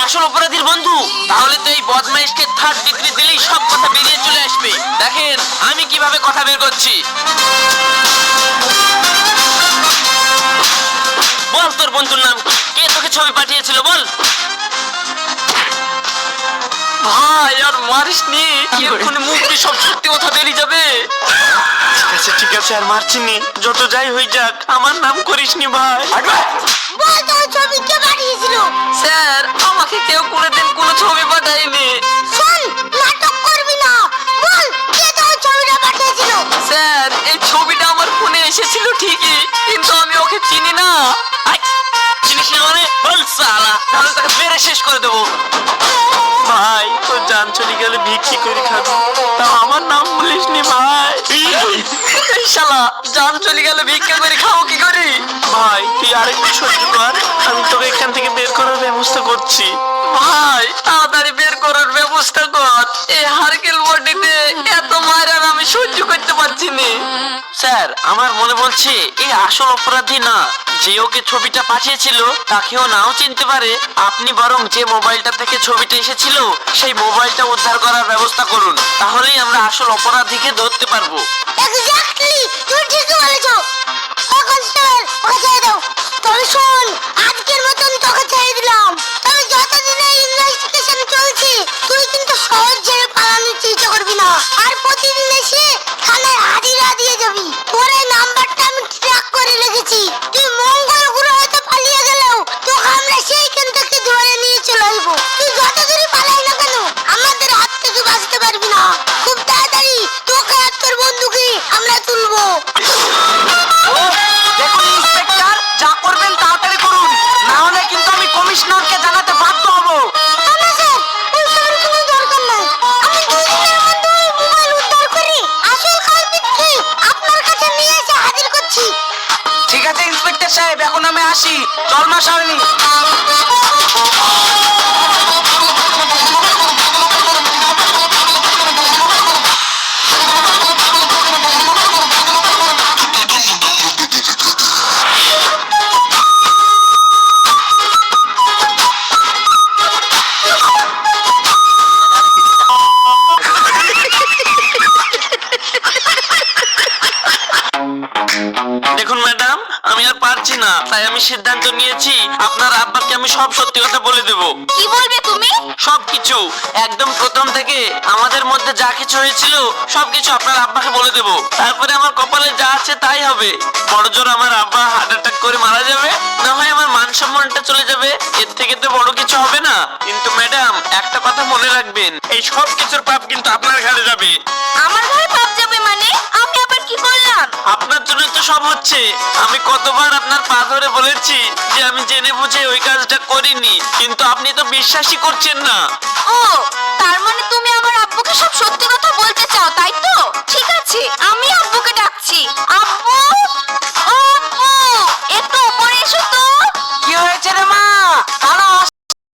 আসল অপরাধীর বন্ধু? তাহলে তো এই বদমাইশকে 3rd ডিগ্রি দিলেই সব কথা বেরিয়ে চলে আসবে। দেখেন আমি কিভাবে কথা বের করছি। বল তোর বন্ধুর নাম কি? কে তোকে ছবি পাঠিয়েছিল বল। ভাই আর মারিস নি, এক্ষুনি মুখ দিয়ে সব সত্যি কথা বেরিয়ে যাবে। ঠিক আছে আর মারছি নি, যত যাই হয়ে যাক আমার নাম করিস নি ভাই। বল তোর ছবি কে পাঠিয়েছিল? স্যার আমাকে কেউ কোনোদিন কোনো ছবি পাঠায়নি। শোন, নাটক করবি না, বল কে তোর ছবিটা পাঠিয়েছিল? স্যার এই ছবিটা আমার ফোনে এসেছিল ঠিকই, কিন্তু আমি ওকে চিনি না। চিনিস না মানে? বল সালা, তাহলে তাকে মেরে শেষ করে দেবো। ভাই তোর জান চলে গেলে ভিক্ষি করে খাবি, তা আমার নাম বলিস নি ভাই। এই শালা জান চলে গেলে ভিক্ষা করে খাও কি করি? ভাই তুই আরেকটু সহ্য কর, আমি তোকে এখান থেকে বের করার ব্যবস্থা করছি। ভাই তাড়াতাড়ি বের করার ব্যবস্থা কর, এই হারকেল বডিতে এত মারার আমি সহ্য করতে পারছি না। স্যার আমার মনে বলছে এই আসল অপরাধী না, যে ওকে ছবিটা পাঠিয়েছিল তাকেও নাও চিনতে পারে। আপনি বরং যে মোবাইলটা থেকে ছবিটা এসেছিল সেই মোবাইলটা উদ্ধার করার ব্যবস্থা করুন, তাহলেই আমরা আসল অপরাধীকে ধরতে পারবো। এক্স্যাক্টলি, তুই ঠিকই বলেছো। ও কনস্টেবল, ওকে ছেড়ে দাও। তবে শোন, আজকের মতন তোকে ছেড়ে দিলাম, তবে যতদিন এই ইনভেস্টিগেশন চলছে তুই কিন্তু সহজ ছেড়ে পালানোর চেষ্টা করবি না, আর প্রতিদিন এসে থানায় হাজিরা দিয়ে যাবি। তোর এই নাম্বারটা আমি ট্র্যাক করে রেখেছি, তুই মঙ্গল গ্রহে পালিয়ে গেলেও তোকে আমরা সেইখান থেকে ধরে নিয়ে চলে আসবো। তুই যত দূরে পালাই না কেন আমাদের হাত থেকে বাঁচতে পারবি না। খুব তাড়াতাড়ি তোকে আর তোর বন্ধুকে আমরা তুলবো। দেখুন ইন্সপেক্টর, যা করবেন তাড়াতাড়ি করুন, না হলে কিন্তু আমি কমিশনারকে জানাতে বাধ্য হব। না স্যার, ওইসবের কোনো দরকার নাই। আমি 2 দিনের মধ্যে ওই মোবাইল উদ্ধার করে আসল কালপিটকে আপনার কাছে নিয়ে এসে হাজির করছি। ঠিক আছে ইন্সপেক্টর সাহেব, এখন আমি আসি। চল না সামনে। দেখুন ম্যাডাম, আমি আর পারছি না, তাই আমি সিদ্ধান্ত নিয়েছি আপনার আব্বাকে আমি সব সত্যি কথা বলে দেব। কি বলবে তুমি? সবকিছু, একদম প্রথম থেকে আমাদের মধ্যে যা কিছু হয়েছিল সবকিছু আপনার আব্বাকে বলে দেব। তারপরে আমার কপালে যা আছে তাই হবে। বড় জোর আমার আব্বা হার্ট অ্যাটাক করে মারা যাবে, না হয় আমার মান সম্মানটা চলে যাবে, এর থেকে তো বড় কিছু হবে না। কিন্তু ম্যাডাম একটা কথা মনে রাখবেন, এই সব কিছুর পাপ কিন্তু আপনার ঘাড়ে যাবে। আমার ঘরে পাপ যাবে মানে? আমি আবার কি করলাম? আপনার জন্য তো সব হচ্ছে। আমি কতবার আপনার পা ধরে বলেছি যে আমি জেনে বুঝে ওই কাজটা করিনি, কিন্তু আপনি তো বিশ্বাসই করছেন না। ও, তার মানে তুমি আমার আব্বুকে সব সত্যি কথা বলতে চাও, তাই তো? ঠিক আছে, আমি